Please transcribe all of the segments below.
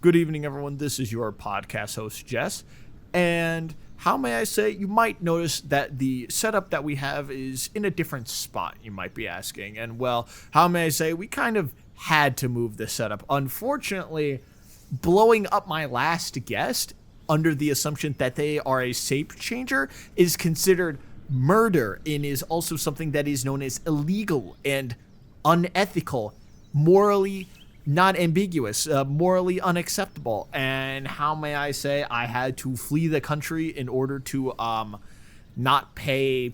Good evening, everyone. This is your podcast host, Jess. And how may I say, you might notice that the setup that we have is in a different spot, you might be asking. And well, how may I say, we kind of had to move this setup. Unfortunately, blowing up my last guest under the assumption that they are a shape changer is considered murder and is also something that is known as illegal and unethical, morally not ambiguous, morally unacceptable. And how may I say, I had to flee the country in order to not pay.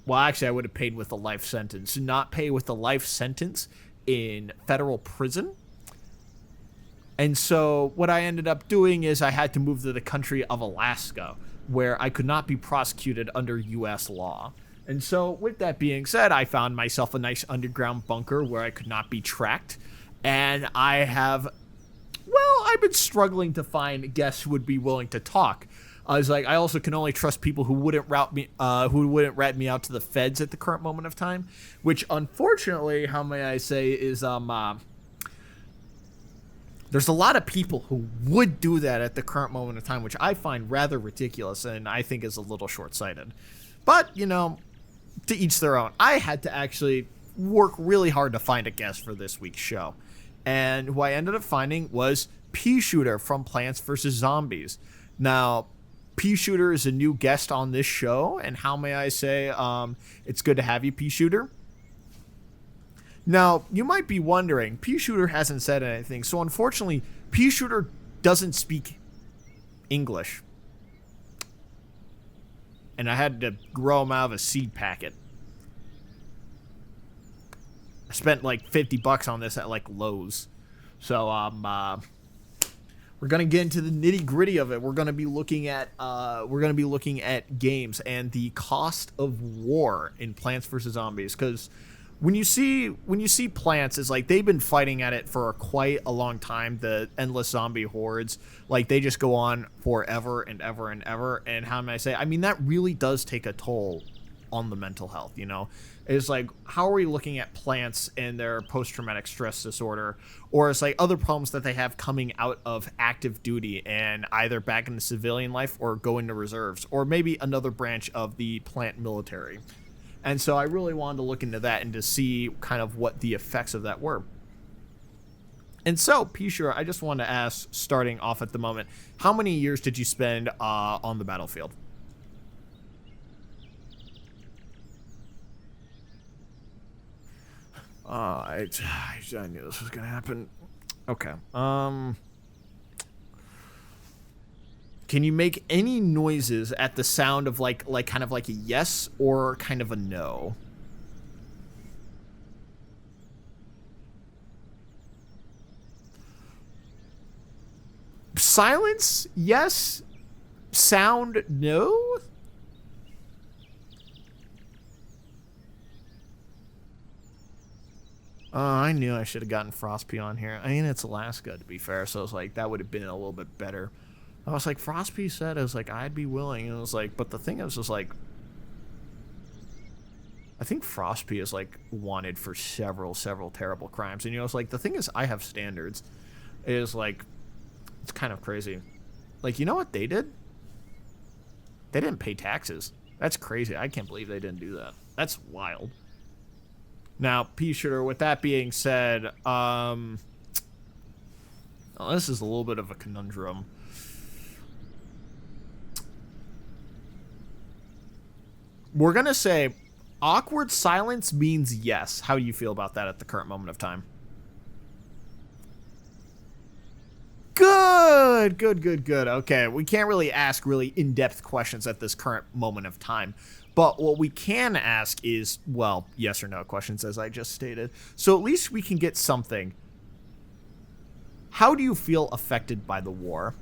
Well, actually, I would have paid with a life sentence. Not pay with a life sentence in federal prison. And so what I ended up doing is I had to move to the country of Alaska, where I could not be prosecuted under U.S. law. And so, with that being said, I found myself a nice underground bunker where I could not be tracked. And I've been struggling to find guests who would be willing to talk. I was like, I also can only trust people who wouldn't rat me out to the feds at the current moment of time. Which, unfortunately, how may I say, is there's a lot of people who would do that at the current moment of time, which I find rather ridiculous and I think is a little short-sighted. But, to each their own. I had to actually work really hard to find a guest for this week's show. And who I ended up finding was Pea Shooter from Plants vs. Zombies. Now, Pea Shooter is a new guest on this show, and how may I say, it's good to have you, Pea Shooter. Now, you might be wondering, Pea Shooter hasn't said anything, so unfortunately, Pea Shooter doesn't speak English. And I had to grow him out of a seed packet. I spent like $50 on this at like Lowe's. So we're gonna get into the nitty gritty of it. We're gonna be looking at games and the cost of war in Plants vs. Zombies. Because when you see Plants, it's like they've been fighting at it for quite a long time. The endless zombie hordes, like they just go on forever and ever and ever. And how may I say? I mean, that really does take a toll on the mental health. It's like, how are we looking at Plants and their post-traumatic stress disorder, or it's like other problems that they have coming out of active duty and either back in the civilian life or go into reserves, or maybe another branch of the plant military. And so I really wanted to look into that and to see kind of what the effects of that were. And so, Pishur, I just wanted to ask, starting off at the moment, how many years did you spend on the battlefield? I knew this was going to happen. Okay. Can you make any noises at the sound of like kind of like a yes or kind of a no? Silence, yes. Sound, no. I knew I should have gotten Frostpea on here. I mean, it's Alaska, to be fair, so it's like that would have been a little bit better. I was like, Frostpea said, I was like, I'd be willing. And I was like, but the thing is, like, I think Frostpea is like wanted for several terrible crimes. And it's like, the thing is, I have standards. It is like, it's kind of crazy. Like, you know what they did? They didn't pay taxes. That's crazy. I can't believe they didn't do that. That's wild. Now, Pea Shooter, with that being said, this is a little bit of a conundrum. We're going to say awkward silence means yes. How do you feel about that at the current moment of time? Good. Okay, we can't really ask really in-depth questions at this current moment of time. But what we can ask is, well, yes or no questions, as I just stated. So at least we can get something. How do you feel affected by the war?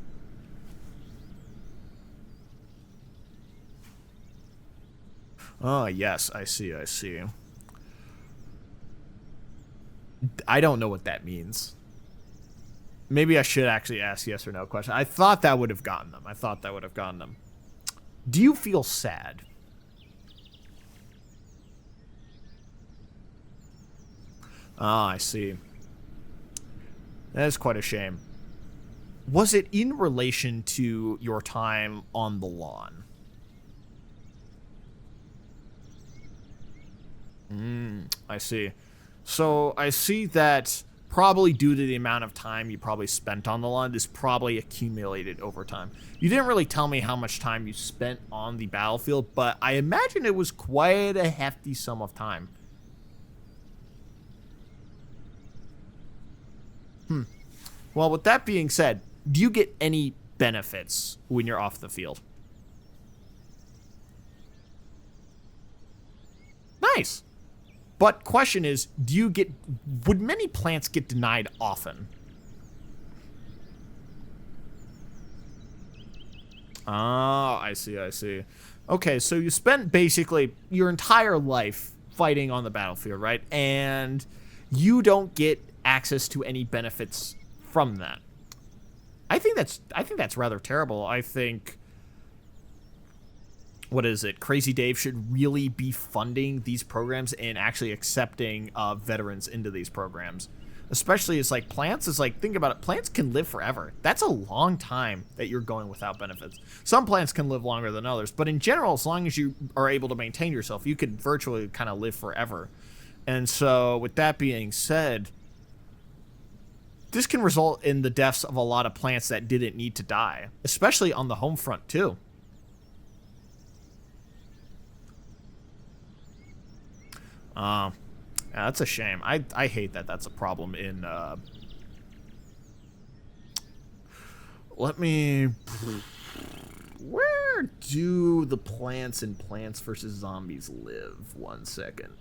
Oh, yes, I see. I don't know what that means. Maybe I should actually ask yes or no question. I thought that would have gotten them. Do you feel sad? Oh, I see. That is quite a shame. Was it in relation to your time on the lawn? I see. So I see that probably due to the amount of time you probably spent on the lawn, this probably accumulated over time. You didn't really tell me how much time you spent on the battlefield, but I imagine it was quite a hefty sum of time. Well, with that being said, do you get any benefits when you're off the field? Nice. But question is, would many plants get denied often? Ah, I see, I see. Okay, so you spent basically your entire life fighting on the battlefield, right? And you don't get access to any benefits from that. I think that's rather terrible. I think, what is it? Crazy Dave should really be funding these programs and actually accepting veterans into these programs. Especially as like plants is like, think about it, plants can live forever. That's a long time that you're going without benefits. Some plants can live longer than others, but in general, as long as you are able to maintain yourself, you can virtually kind of live forever. And so with that being said, this can result in the deaths of a lot of plants that didn't need to die, especially on the home front too. Yeah, that's a shame. I hate that that's a problem in, let me, where do the plants in Plants vs. Zombies live? 1 second.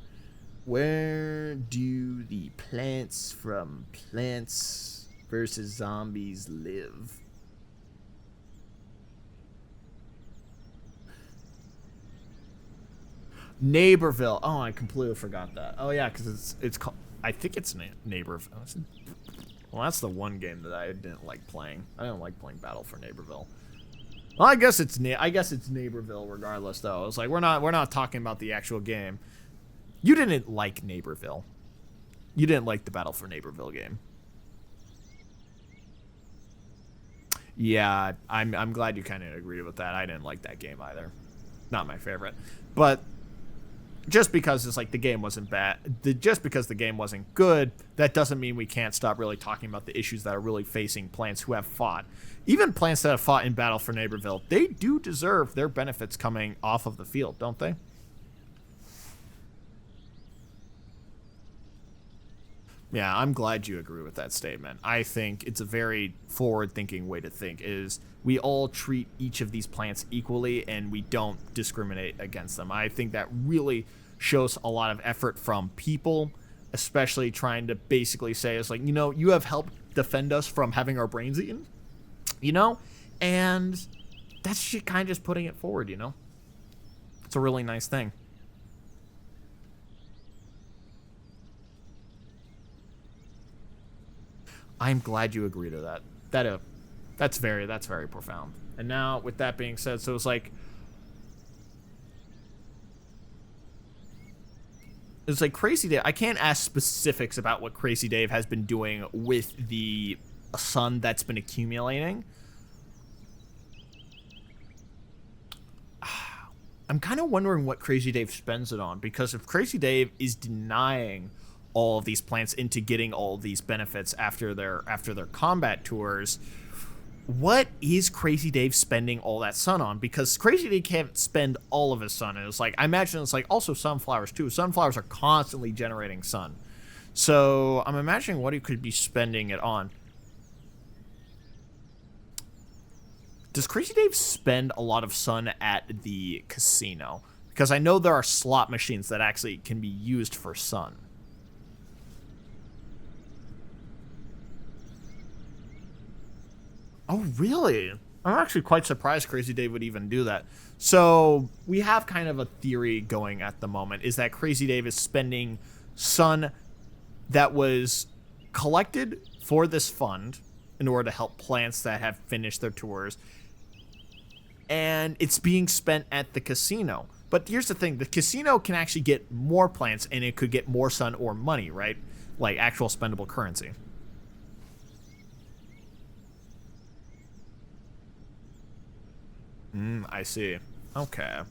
Where do the plants from Plants vs. Zombies live? Neighborville. Oh, I completely forgot that. Oh yeah, because it's called. I think it's Neighborville. Well, that's the one game that I didn't like playing. I didn't like playing Battle for Neighborville. Well, I guess it's Neighborville regardless, though. It's like we're not talking about the actual game. You didn't like Neighborville. You didn't like the Battle for Neighborville game. Yeah, I'm glad you kind of agreed with that. I didn't like that game either. Not my favorite, but just because it's like the game wasn't bad, just because the game wasn't good, that doesn't mean we can't stop really talking about the issues that are really facing plants who have fought. Even plants that have fought in Battle for Neighborville, they do deserve their benefits coming off of the field, don't they? Yeah, I'm glad you agree with that statement. I think it's a very forward-thinking way to think, is we all treat each of these plants equally and we don't discriminate against them. I think that really shows a lot of effort from people, especially trying to basically say, it's like, you have helped defend us from having our brains eaten, and that's kind of just putting it forward. It's a really nice thing. I'm glad you agree to that. That's very profound. And now, with that being said, so it's like Crazy Dave. I can't ask specifics about what Crazy Dave has been doing with the sun that's been accumulating. I'm kind of wondering what Crazy Dave spends it on, because if Crazy Dave is denying all of these plants into getting all of these benefits after their combat tours, what is Crazy Dave spending all that sun on? Because Crazy Dave can't spend all of his sun. And it's like, I imagine it's like also sunflowers too. Sunflowers are constantly generating sun. So I'm imagining what he could be spending it on. Does Crazy Dave spend a lot of sun at the casino? Because I know there are slot machines that actually can be used for sun. Oh, really? I'm actually quite surprised Crazy Dave would even do that. So we have kind of a theory going at the moment, is that Crazy Dave is spending sun that was collected for this fund in order to help plants that have finished their tours, and it's being spent at the casino. But here's the thing, the casino can actually get more plants, and it could get more sun or money, right? Like actual spendable currency. I see. Okay.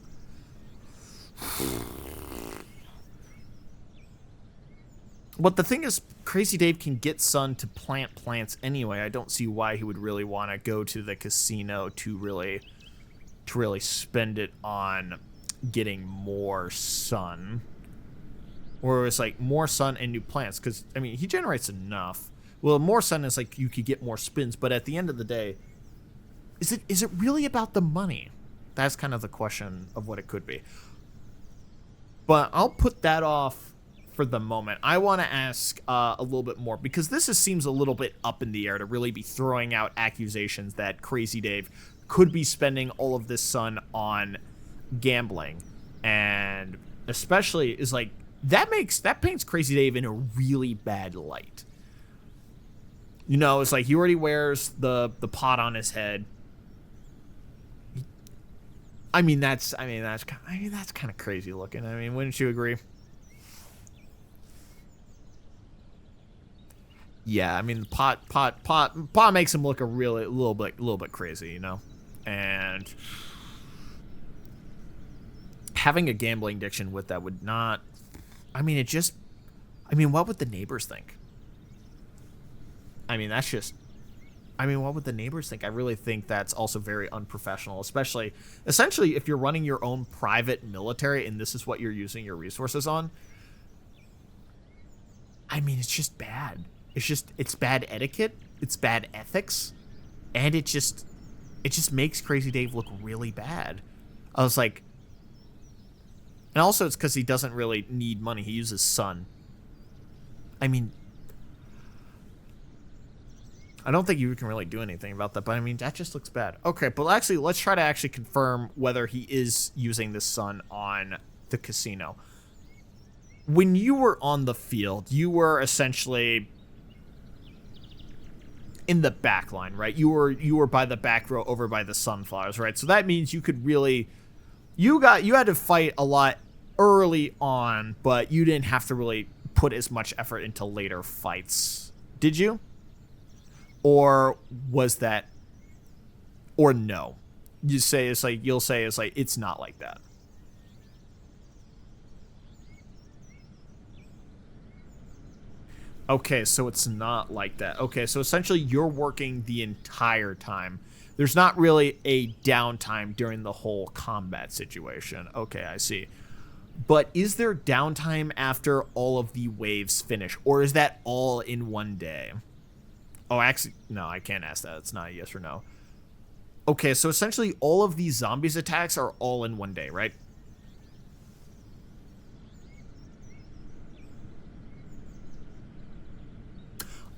But the thing is, Crazy Dave can get Sun to plant plants anyway. I don't see why he would really want to go to the casino to really spend it on getting more sun. Or it's like more sun and new plants. Because, I mean, he generates enough. Well, more sun is like you could get more spins. But at the end of the day, is it really about the money? That's kind of the question of what it could be. But I'll put that off for the moment. I want to ask a little bit more, because seems a little bit up in the air to really be throwing out accusations that Crazy Dave could be spending all of this sun on gambling. And especially is like, that paints Crazy Dave in a really bad light. You know, it's like he already wears the pot on his head. I mean, that's kind of crazy looking. I mean, wouldn't you agree? Yeah, I mean, pot makes him look a little bit crazy, you know, and having a gambling addiction with that would not. I mean, what would the neighbors think? I mean, what would the neighbors think? I really think that's also very unprofessional, essentially, if you're running your own private military and this is what you're using your resources on. I mean, it's just bad. It's bad etiquette. It's bad ethics. And it just makes Crazy Dave look really bad. I was like, and also it's because he doesn't really need money. He uses sun. I mean, I don't think you can really do anything about that, but I mean, that just looks bad. Okay, but actually, let's try to confirm whether he is using the sun on the casino. When you were on the field, you were essentially in the back line, right? You were by the back row over by the sunflowers, right? So that means you could really, you had to fight a lot early on, but you didn't have to really put as much effort into later fights. Did you? Or was that, or no? You'll say it's like, it's not like that. Okay, so it's not like that. Okay, so essentially you're working the entire time. There's not really a downtime during the whole combat situation. Okay, I see. But is there downtime after all of the waves finish? Or is that all in one day? Oh, actually, no, I can't ask that. It's not a yes or no. Okay, so essentially all of these zombies attacks are all in one day, right?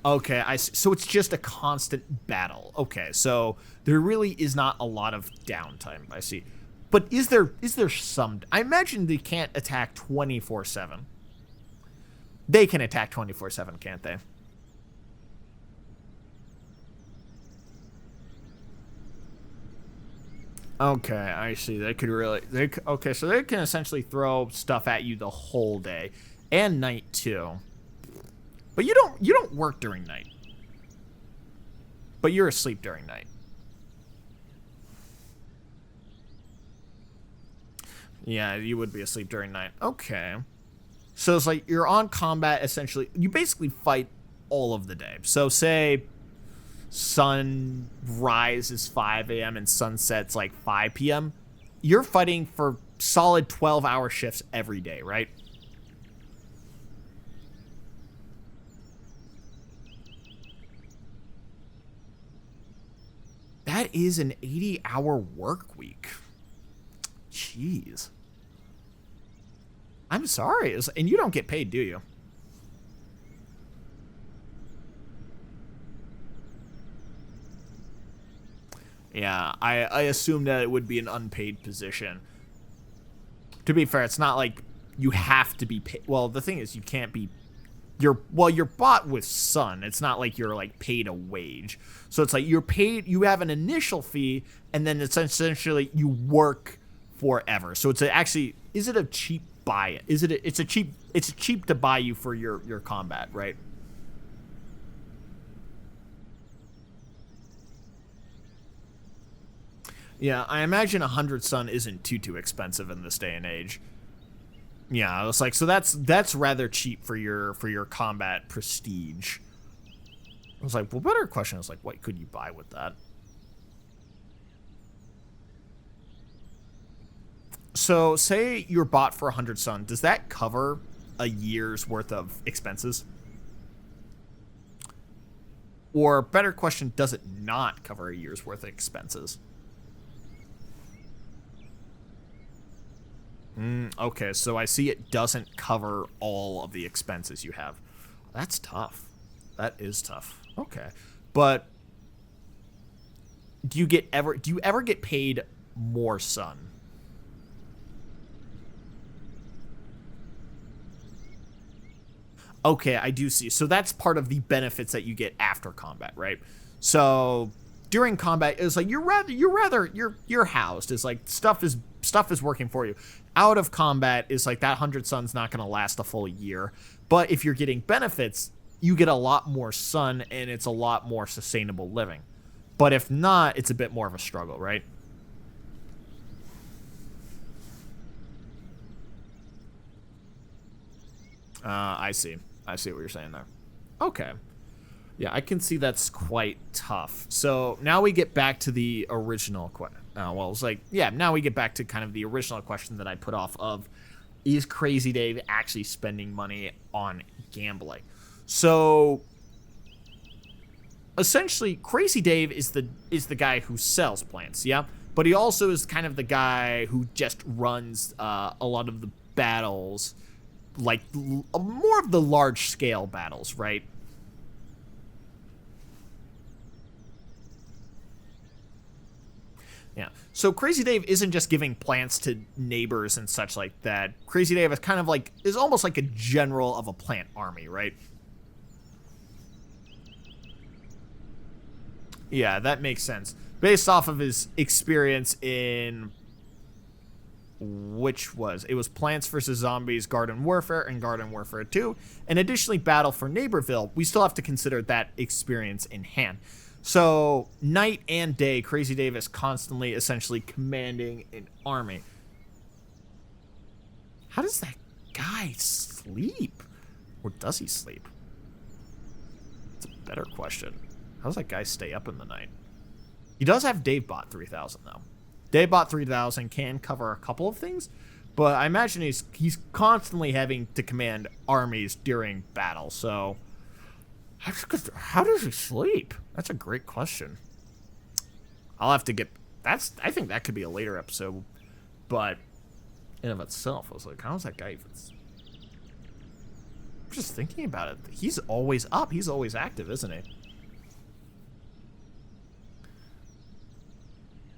Okay, I see. So it's just a constant battle. Okay, so there really is not a lot of downtime, I see. But is there some... I imagine they can't attack 24/7. They can attack 24/7, can't they? Okay, I see. They could really... okay, so they can essentially throw stuff at you the whole day. And night, too. But you don't work during night. But you're asleep during night. Yeah, you would be asleep during night. Okay. So it's like you're on combat, essentially. You basically fight all of the day. So say sunrise is 5 a.m. and sunset's like 5 p.m. You're fighting for solid 12-hour shifts every day, right? That is an 80-hour work week. Jeez. I'm sorry. And you don't get paid, do you? Yeah, I assume that it would be an unpaid position. To be fair, it's not like you have to be paid. Well, the thing is, you can't be... You're bought with sun. It's not like you're like paid a wage. So it's like you're paid, you have an initial fee, and then it's essentially you work forever. So it's actually, is it a cheap buy? It's cheap to buy you for your combat, right? Yeah, I imagine 100 sun isn't too expensive in this day and age. Yeah, I was like, so that's rather cheap for your combat prestige. I was like, well, better question is like, what could you buy with that? So, say you're bought for 100 sun, does that cover a year's worth of expenses? Or better question, does it not cover a year's worth of expenses? Okay, so I see it doesn't cover all of the expenses you have. That's tough. That is tough. Okay. But do you ever get paid more sun? Okay, I do see. So that's part of the benefits that you get after combat, right? So during combat, it's like you're housed. It's like stuff is working for you. Out of combat is like that 100 sun's not going to last a full year. But if you're getting benefits, you get a lot more sun and it's a lot more sustainable living. But if not, it's a bit more of a struggle, right? I see. I see what you're saying there. Okay. Yeah, I can see that's quite tough. So now we get back to the original question. Well, it's like, yeah, now we get back to kind of the original question that I put off of, is Crazy Dave actually spending money on gambling? So essentially, Crazy Dave is the guy who sells plants, yeah? But he also is kind of the guy who just runs a lot of the battles, like more of the large scale battles, right? Yeah. So Crazy Dave isn't just giving plants to neighbors and such like that. Crazy Dave is kind of like is almost like a general of a plant army, right? Yeah, that makes sense. Based off of his experience in which was it was Plants vs Zombies Garden Warfare and Garden Warfare 2, and additionally Battle for Neighborville. We still have to consider that experience in hand. So night and day, Crazy Dave is constantly essentially commanding an army. How does that guy sleep? Or does he sleep? It's a better question. How does that guy stay up in the night? He does have DaveBot 3000 though. DaveBot 3000 can cover a couple of things, but I imagine he's constantly having to command armies during battle. So how does he sleep? That's a great question. I'll have to get I think that could be a later episode, but in of itself, I was like, how's that guy even? I'm just thinking about it. He's always up. He's always active, isn't he?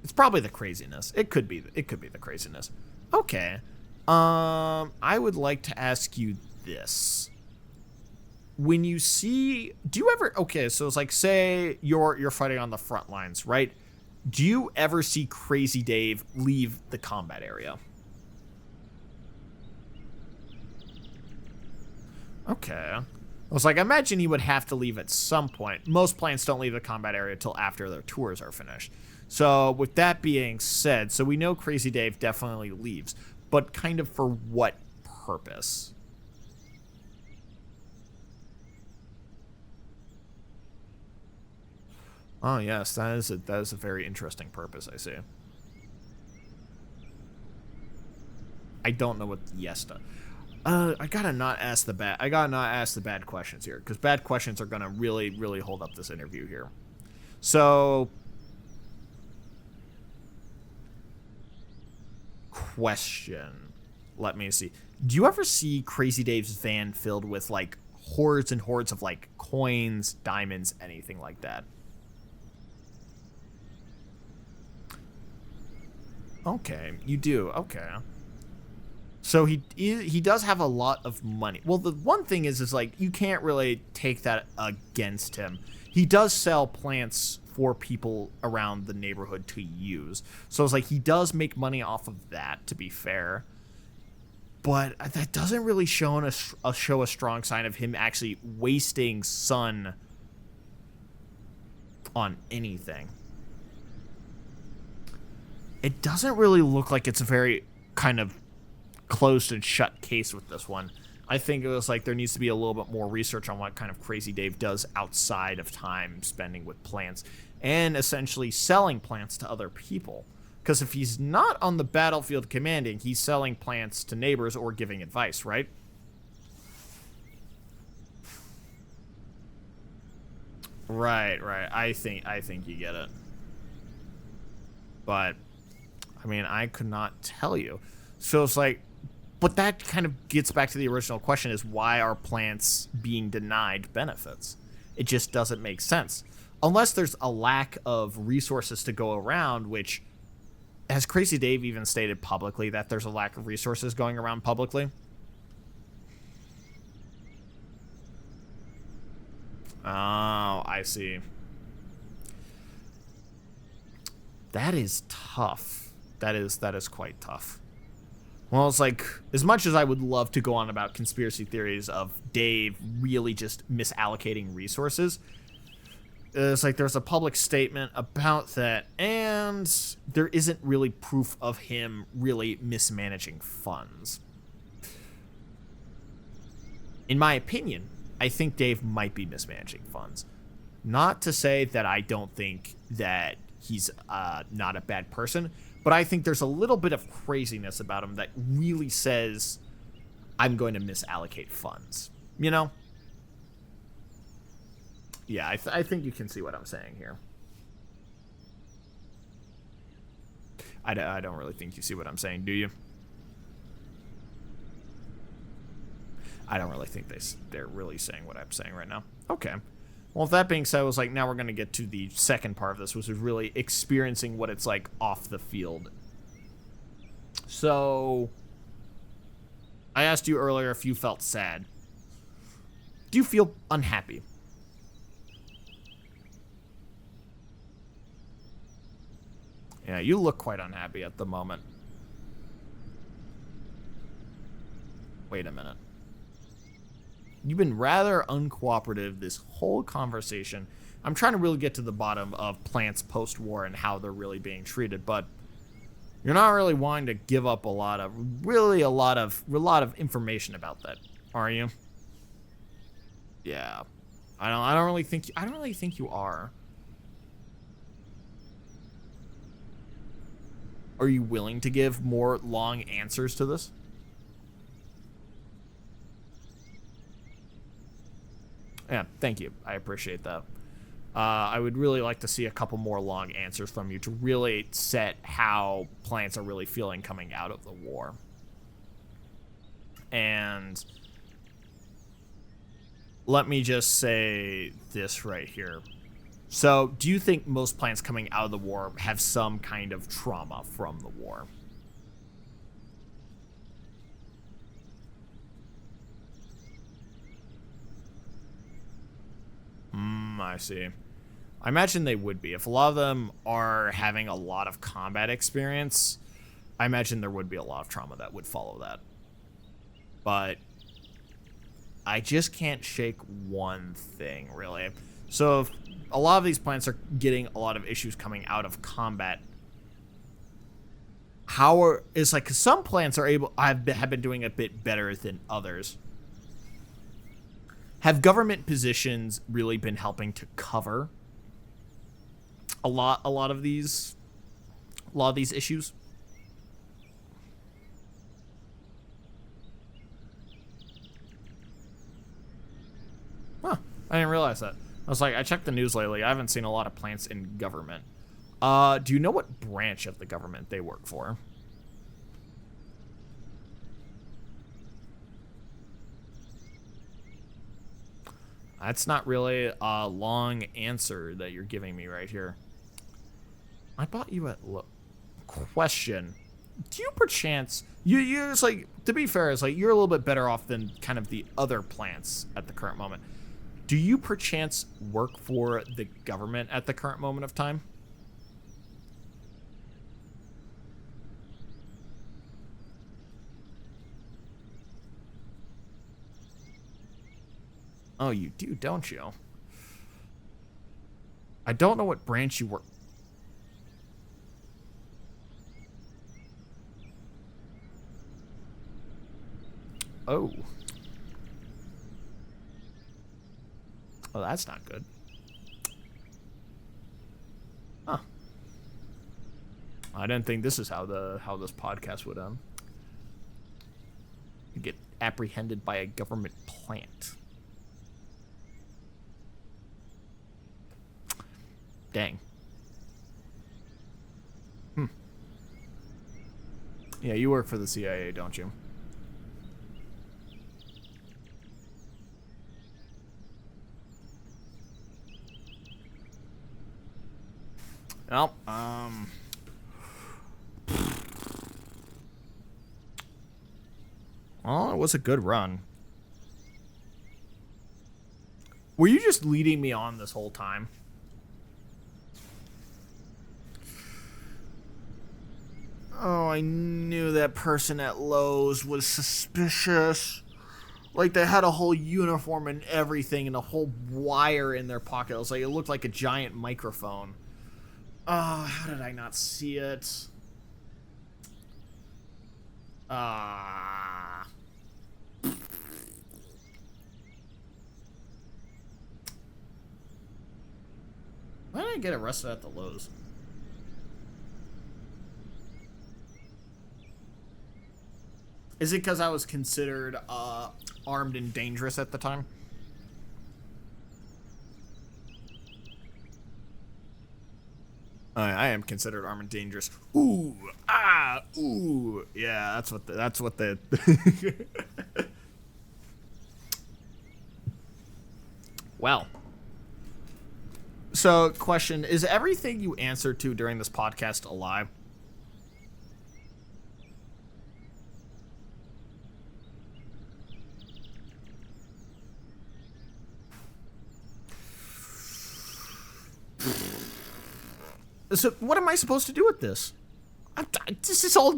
It's probably the craziness. It could be the craziness. Okay. I would like to ask you this. When you see, do you ever, okay, so it's like, say you're fighting on the front lines, right? Do you ever see Crazy Dave leave the combat area? Okay. I was like, I imagine he would have to leave at some point. Most plants don't leave the combat area until after their tours are finished. So with that being said, so we know Crazy Dave definitely leaves, but kind of for what purpose? Oh yes, that is a very interesting purpose, I see. I don't know what yes does. I gotta not ask the bad questions here, because bad questions are gonna really hold up this interview here. So, question. Let me see. Do you ever see Crazy Dave's van filled with like hordes and hordes of like coins, diamonds, anything like that? Okay, you do. Okay. So he does have a lot of money. Well, the one thing is like you can't really take that against him. He does sell plants for people around the neighborhood to use. So it's like he does make money off of that, to be fair. But that doesn't really show a strong sign of him actually wasting sun on anything. it doesn't really look like it's a very kind of closed and shut case with this one. I think it was like there needs to be a little bit more research on what kind of Crazy Dave does outside of time spending with plants and essentially selling plants to other people. Because if he's not on the battlefield commanding, he's selling plants to neighbors or giving advice, right? Right. I think you get it. But I mean, I could not tell you. So it's like, but that kind of gets back to the original question: is why are plants being denied benefits? It just doesn't make sense unless there's a lack of resources to go around. Which has Crazy Dave even stated publicly that there's a lack of resources going around publicly? Oh, I see. That is tough. That is quite tough. Well, it's like, as much as I would love to go on about conspiracy theories of Dave really just misallocating resources, it's like there's a public statement about that, and there isn't really proof of him really mismanaging funds. In my opinion, I think Dave might be mismanaging funds. Not to say that I don't think that he's not a bad person, but I think there's a little bit of craziness about him that really says, I'm going to misallocate funds. You know? Yeah, I think you can see what I'm saying here. I don't really think you see what I'm saying, do you? I don't really think they're really saying what I'm saying right now. Okay. Well, with that being said, I was like, now we're going to get to the second part of this, which is really experiencing what it's like off the field. So, I asked you earlier if you felt sad. Do you feel unhappy? Yeah, you look quite unhappy at the moment. Wait a minute. You've been rather uncooperative this whole conversation. I'm trying to really get to the bottom of plants post-war and how they're really being treated, but you're not really wanting to give up a lot of information about that, are you? Yeah. I don't really think you are. Are you willing to give more long answers to this? Yeah, thank you. I appreciate that. I would really like to see a couple more long answers from you to really set how plants are really feeling coming out of the war. And let me just say this right here. So, do you think most plants coming out of the war have some kind of trauma from the war? I see. I imagine they would be. If a lot of them are having a lot of combat experience, I imagine there would be a lot of trauma that would follow that. But I just can't shake one thing, really. So if a lot of these plants are getting a lot of issues coming out of combat, it's like some plants are have been doing a bit better than others. Have government positions really been helping to cover a lot of these issues? Huh. I didn't realize that. I was like, I checked the news lately. I haven't seen a lot of plants in government. Do you know what branch of the government they work for? That's not really a long answer that you're giving me right here. I bought you a question. Do you perchance you're it's like, to be fair, it's like you're a little bit better off than kind of the other plants at the current moment. Do you perchance work for the government at the current moment of time? Oh, you do, don't you? I don't know what branch you work. Oh. Well, that's not good. Huh. I didn't think this is how this podcast would end. You get apprehended by a government plant. Dang. Yeah, you work for the CIA, don't you? Well, well, it was a good run. Were you just leading me on this whole time? Oh, I knew that person at Lowe's was suspicious. Like, they had a whole uniform and everything and a whole wire in their pocket. It was like, it looked like a giant microphone. Oh, how did I not see it? Ah. Why did I get arrested at the Lowe's? Is it because I was considered armed and dangerous at the time? I am considered armed and dangerous. Ooh, ah, ooh. Yeah, that's what the Well. So, question, is everything you answer to during this podcast a lie? So what am I supposed to do with this? This is just all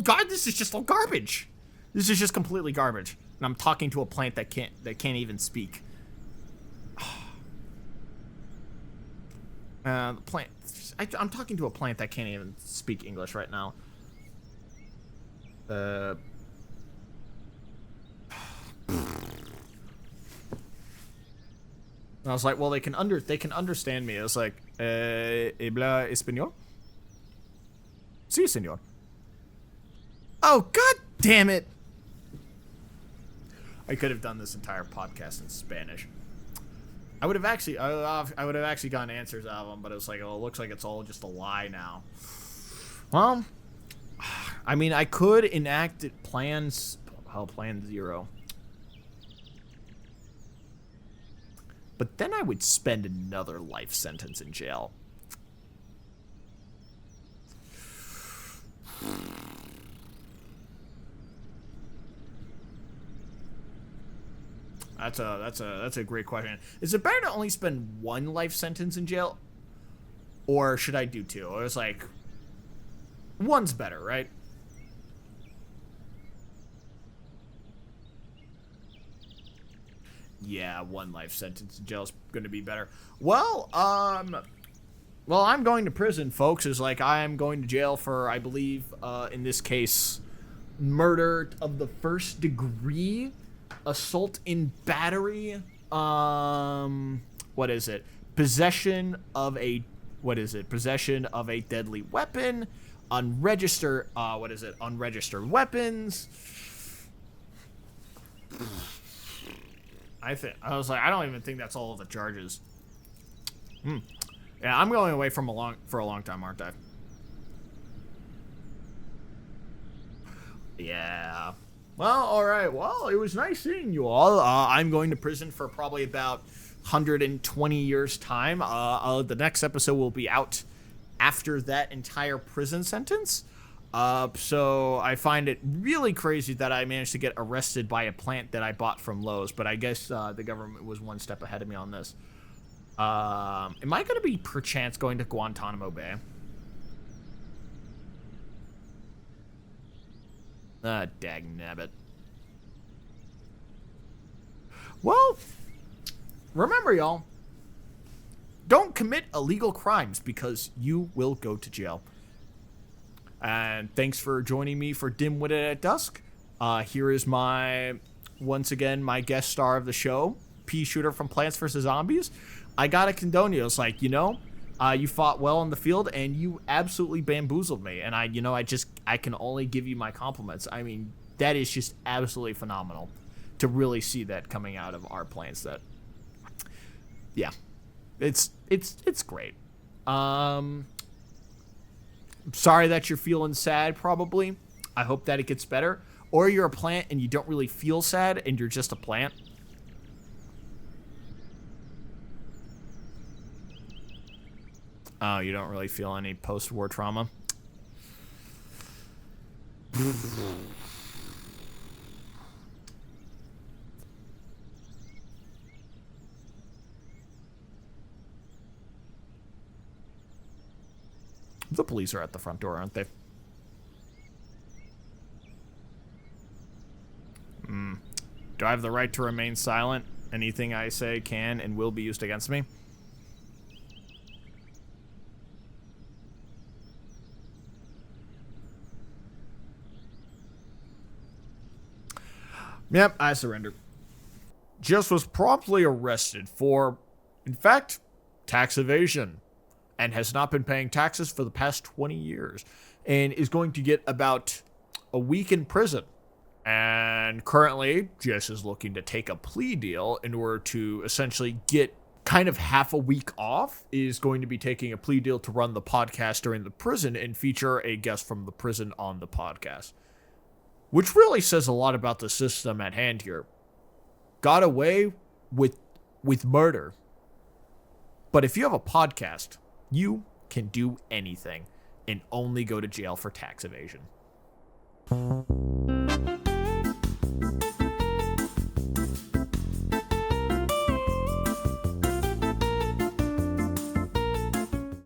garbage. This is just completely garbage. And I'm talking to a plant that can't even speak. The plant. I'm talking to a plant that can't even speak English right now. And I was like, well, they can understand me. I was like, habla español? Sí, señor. Oh, god damn it! I could have done this entire podcast in Spanish. I would have actually gotten answers out of them, but it was like, oh, it looks like it's all just a lie now. Well, I mean, I could enact plan 0. But then I would spend another life sentence in jail. That's a great question. Is it better to only spend one life sentence in jail, or should I do 2? It was like, one's better, right? Yeah, 1 life sentence in jail is going to be better. Well, I'm going to prison, folks. Is like, I am going to jail for, I believe, in this case, murder of the 1st degree, assault and battery, what is it? Possession of a deadly weapon, unregistered weapons. I was like, I don't even think that's all of the charges. Yeah, I'm going away for a long time, aren't I? Yeah. Well, all right. Well, it was nice seeing you all. I'm going to prison for probably about 120 years' time. The next episode will be out after that entire prison sentence. So I find it really crazy that I managed to get arrested by a plant that I bought from Lowe's, but I guess the government was one step ahead of me on this. Am I going to be perchance going to Guantanamo Bay? Dagnabbit. Well, remember, y'all, don't commit illegal crimes because you will go to jail. And thanks for joining me for Dimwitted at Dusk. Here is my once again, my guest star of the show, Pea Shooter from Plants vs. Zombies, I gotta condone you. It's like, you fought well in the field and you absolutely bamboozled me. And I can only give you my compliments. I mean, that is just absolutely phenomenal to really see that coming out of our plants. That, yeah, it's great. Sorry that you're feeling sad, probably. I hope that it gets better. Or you're a plant and you don't really feel sad and you're just a plant. Oh, you don't really feel any post-war trauma? The police are at the front door, aren't they? Do I have the right to remain silent? Anything I say can and will be used against me? Yep, I surrender. Just was promptly arrested for, in fact, tax evasion, and has not been paying taxes for the past 20 years, and is going to get about a week in prison. And currently, Jess is looking to take a plea deal in order to essentially get kind of half a week off, is going to be taking a plea deal to run the podcast during the prison and feature a guest from the prison on the podcast. Which really says a lot about the system at hand here. Got away with murder. But if you have a podcast, you can do anything and only go to jail for tax evasion.